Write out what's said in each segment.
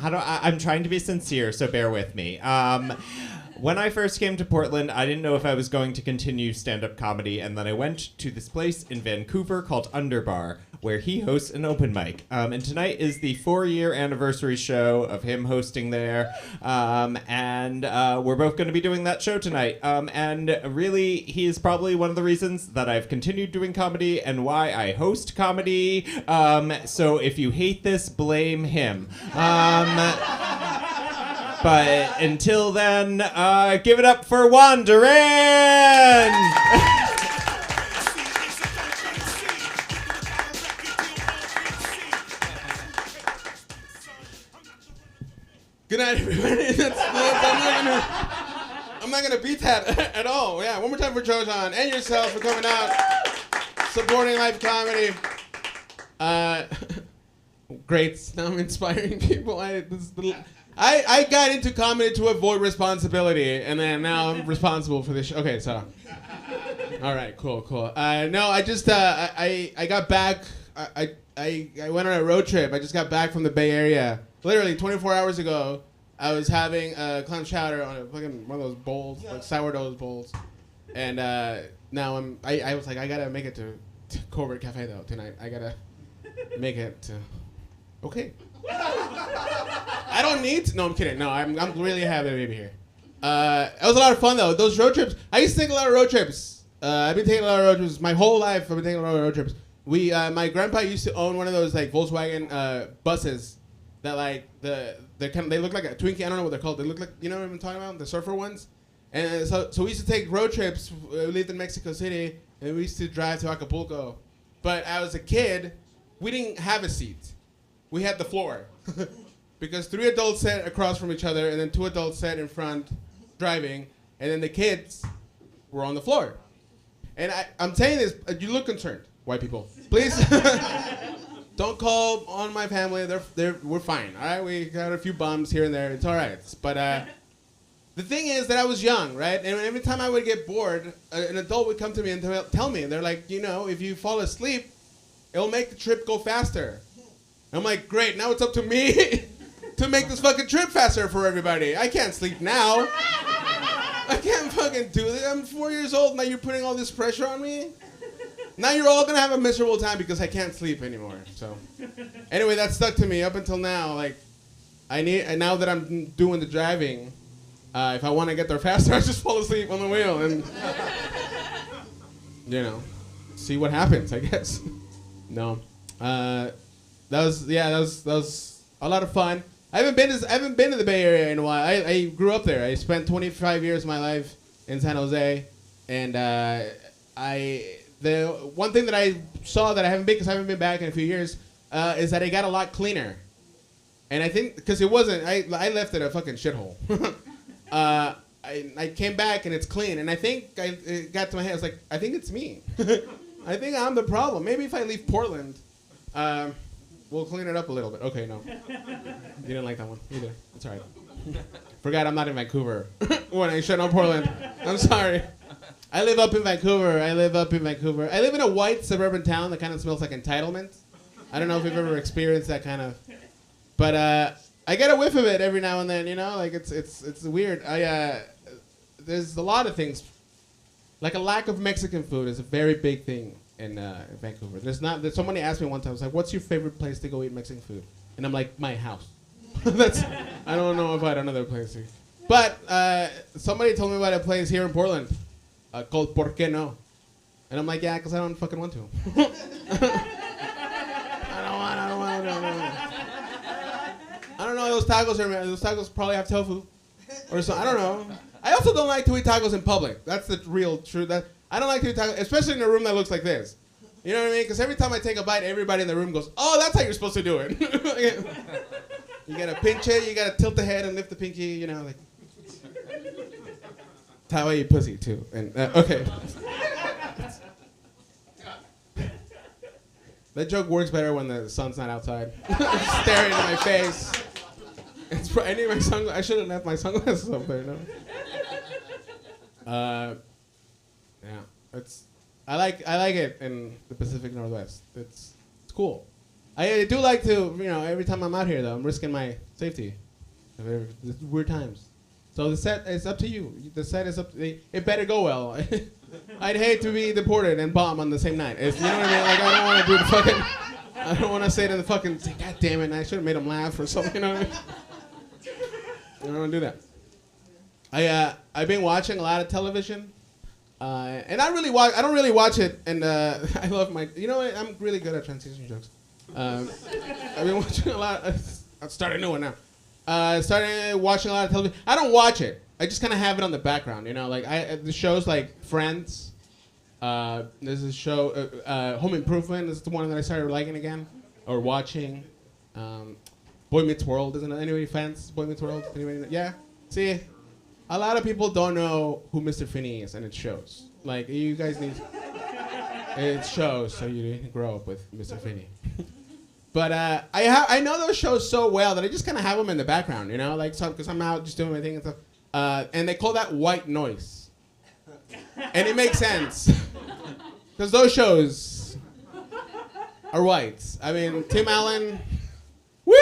I'm trying to be sincere, so bear with me. When I first came to Portland, I didn't know if I was going to continue stand-up comedy, and then I went to this place in Vancouver called Underbar, where he hosts an open mic. And tonight is the 4-year anniversary show of him hosting there, and we're both going to be doing that show tonight. And really, he is probably one of the reasons that I've continued doing comedy and why I host comedy. So if you hate this, blame him. But until then, give it up for Juan Duran! Good night, everybody. I'm not gonna beat that at all. Yeah, one more time for Jojan and yourself for coming out, supporting live comedy. Great. Now I'm inspiring people. I got into comedy to avoid responsibility, and then now I'm responsible for this show. Okay, so. All right, cool. No, I just, I got back. I went on a road trip. I just got back from the Bay Area. Literally 24 hours ago, I was having clam chowder on a fucking one of those bowls, like sourdough bowls. And now I was like, I gotta make it to Covert Café though tonight. I gotta make it to. Okay. I don't need to. No, I'm kidding. No, I'm really happy to be here. It was a lot of fun though. Those road trips. I used to take a lot of road trips. I've been taking a lot of road trips my whole life. I've been taking a lot of road trips. My grandpa used to own one of those like Volkswagen buses that like they look like a Twinkie. I don't know what they're called. They look like, you know what I'm talking about? The surfer ones. And so we used to take road trips. We lived in Mexico City, and we used to drive to Acapulco. But as a kid, we didn't have a seat. We had the floor. Because 3 adults sat across from each other, and then 2 adults sat in front driving, and then the kids were on the floor. And I'm saying this, you look concerned, white people. Please don't call on my family. We're fine, all right? We got a few bumps here and there. It's all right. But the thing is that I was young, right? And every time I would get bored, an adult would come to me and tell me, they're like, if you fall asleep, it'll make the trip go faster. I'm like, great, now it's up to me to make this fucking trip faster for everybody. I can't sleep now. I can't fucking do this. I'm 4 years old, now you're putting all this pressure on me? Now you're all gonna have a miserable time because I can't sleep anymore. So, anyway, that stuck to me up until now. Like, now that I'm doing the driving, if I want to get there faster, I just fall asleep on the wheel and, see what happens, I guess. No. That was a lot of fun. I haven't been to the Bay Area in a while. I grew up there. I spent 25 years of my life in San Jose, and the one thing that I saw that I haven't been, because I haven't been back in a few years, is that it got a lot cleaner. And I think because it wasn't, I left it a fucking shithole. I came back and it's clean, and I think it got to my head. I was like, I think it's me. I think I'm the problem. Maybe if I leave Portland. We'll clean it up a little bit. Okay, no. You didn't like that one either. It's all right. Forgot I'm not in Vancouver when I shut on Portland. I'm sorry. I live up in Vancouver. I live in a white suburban town that kind of smells like entitlement. I don't know if you've ever experienced that kind of. But I get a whiff of it every now and then, like it's weird. There's a lot of things. Like a lack of Mexican food is a very big thing in Vancouver. There's somebody asked me one time, I was like, what's your favorite place to go eat Mexican food? And I'm like, my house. I don't know about another place. But somebody told me about a place here in Portland called Por Qué No? And I'm like, yeah, because I don't fucking want to. I don't know, those tacos probably have tofu or something. I don't know. I also don't like to eat tacos in public. That's the real truth. I don't like to eat tacos, especially in a room that looks like this. You know what I mean? Because every time I take a bite, everybody in the room goes, oh, that's how you're supposed to do it. You gotta pinch it, you gotta tilt the head and lift the pinky, like. That's how I eat pussy, too. And, okay. That joke works better when the sun's not outside. Staring in my face. I need my sunglasses. I should have left my sunglasses up there, no? Yeah, I like it in the Pacific Northwest. It's cool. I do like to, every time I'm out here though, I'm risking my safety. There's weird times. So the set is up to you. The set is up. It better go well. I'd hate to be deported and bomb on the same night. You know what I mean? Like I don't want to do the fucking. I don't want to say to the fucking. God damn it! I should have made him laugh or something. You know what I mean? I don't want to do that. I've been watching a lot of television, and I don't really watch it. And I love my. You know what? I'm really good at transition jokes. I've been watching a lot. I'll start a new one now. Started watching a lot of television. I don't watch it. I just kind of have it on the background, Like the shows like Friends. There's a show, Home Improvement is the one that I started liking again, or watching. Boy Meets World. Isn't anybody fans? Boy Meets World. Anybody? Yeah. See, a lot of people don't know who Mr. Finney is, and it shows. Like you guys need. It shows, so you didn't grow up with Mr. Finney. But I know those shows so well that I just kind of have them in the background, like because I'm out just doing my thing and stuff. And they call that white noise, and it makes sense because those shows are white. I mean, Tim Allen, woo!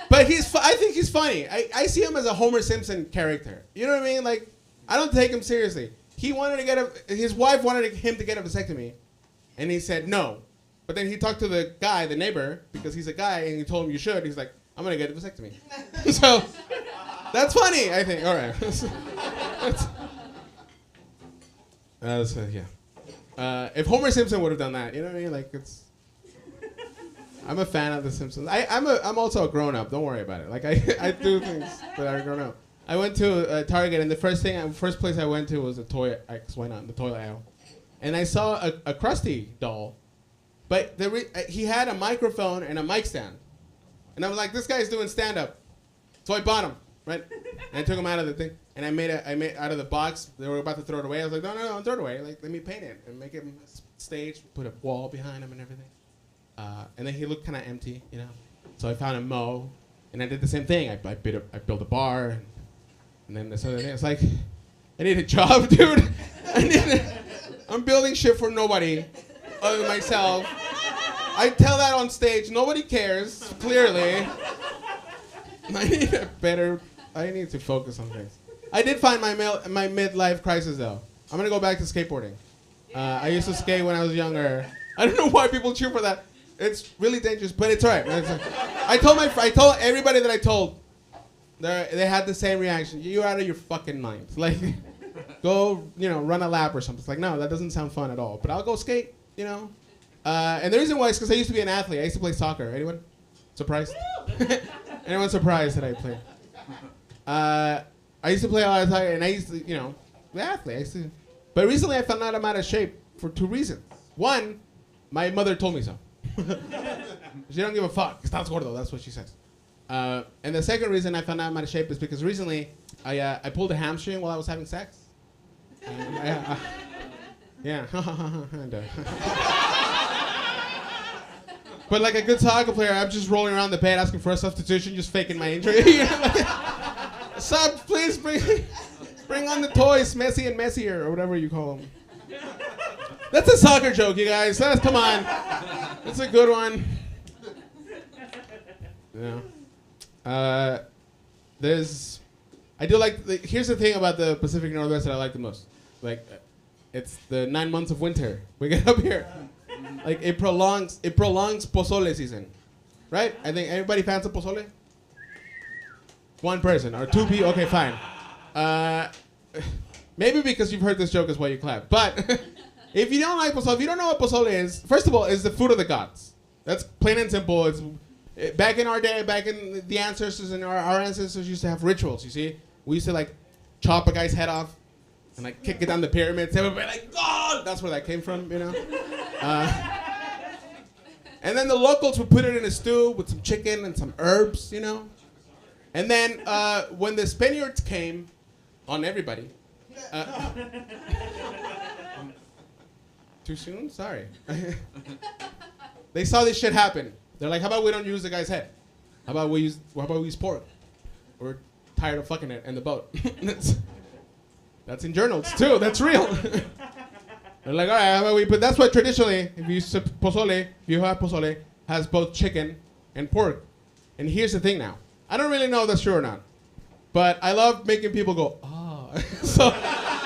But I think he's funny. I see him as a Homer Simpson character. You know what I mean? Like I don't take him seriously. His wife wanted him to get a vasectomy, and he said no. But then he talked to the guy, the neighbor, because he's a guy, and he told him you should. He's like, I'm going to get a vasectomy. So, that's funny, I think. All right. Yeah. If Homer Simpson would have done that, you know what I mean? Like, I'm a fan of The Simpsons. I'm also a grown-up. Don't worry about it. Like, I do things that are grown-up. I went to Target, and the first place I went to was the toy aisle. And I saw a Krusty doll. But he had a microphone and a mic stand. And I was like, this guy's doing stand-up. So I bought him, right? And I took him out of the thing. And I made out of the box. They were about to throw it away. I was like, no, don't throw it away. Like, let me paint it and make it stage, put a wall behind him and everything. And then he looked kind of empty, So I found a mow. And I did the same thing. I built a bar. And then this other thing. It's like, I need a job, dude. I'm building shit for nobody other than myself. I tell that on stage. Nobody cares, clearly. I need to focus on things. I did find my midlife crisis, though. I'm going to go back to skateboarding. I used to skate when I was younger. I don't know why people cheer for that. It's really dangerous, but it's all right. I told everybody that I told, they had the same reaction. You're out of your fucking mind. Like, go, run a lap or something. It's like, no, that doesn't sound fun at all. But I'll go skate. And the reason why is because I used to be an athlete. I used to play soccer. Anyone surprised? Anyone surprised that I played? I used to play a lot of soccer, and I used to, the athlete. But recently I found out I'm out of shape for 2 reasons. One, my mother told me so. She don't give a fuck. Estás gordo. That's what she says. And the second reason I found out I'm out of shape is because recently I pulled a hamstring while I was having sex. Yeah. But like a good soccer player, I'm just rolling around the bed asking for a substitution, just faking my injury. Sub, please bring on the toys, Messi and Messier, or whatever you call them. That's a soccer joke, you guys. Come on. That's a good one. Yeah. I do like, here's the thing about the Pacific Northwest that I like the most. Like, it's the 9 months of winter. We get up here. Like, it prolongs pozole season. Right? I think everybody fans of pozole? One person, or 2 people, okay, fine. Maybe because you've heard this joke is why you clap. But if you don't like pozole, if you don't know what pozole is, first of all, it's the food of the gods. That's plain and simple. It's back in our day, back in the ancestors, and our ancestors used to have rituals, you see? We used to, like, chop a guy's head off and, like, kick it down the pyramids. Everybody like, God! That's where that came from, And then the locals would put it in a stew with some chicken and some herbs, And then when the Spaniards came on everybody, too soon? Sorry. They saw this shit happen. They're like, how about we don't use the guy's head? How about we use pork? We're tired of fucking it and the boat. That's in journals too. That's real. They're like, all right, how about we? But that's why traditionally, if you have pozole, has both chicken and pork. And here's the thing now. I don't really know if that's true or not. But I love making people go, ah. So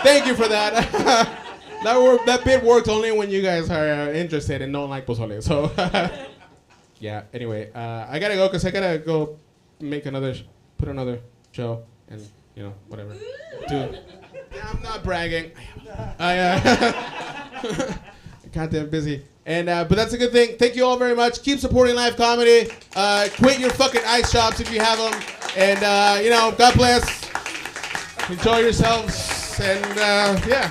thank you for that. That bit works only when you guys are interested and don't like pozole. So yeah, anyway, I gotta go because I gotta go put another show and, whatever. I'm not bragging. Goddamn busy. And but that's a good thing. Thank you all very much. Keep supporting live comedy. Quit your fucking ice shops if you have them. And God bless. Enjoy yourselves. And yeah.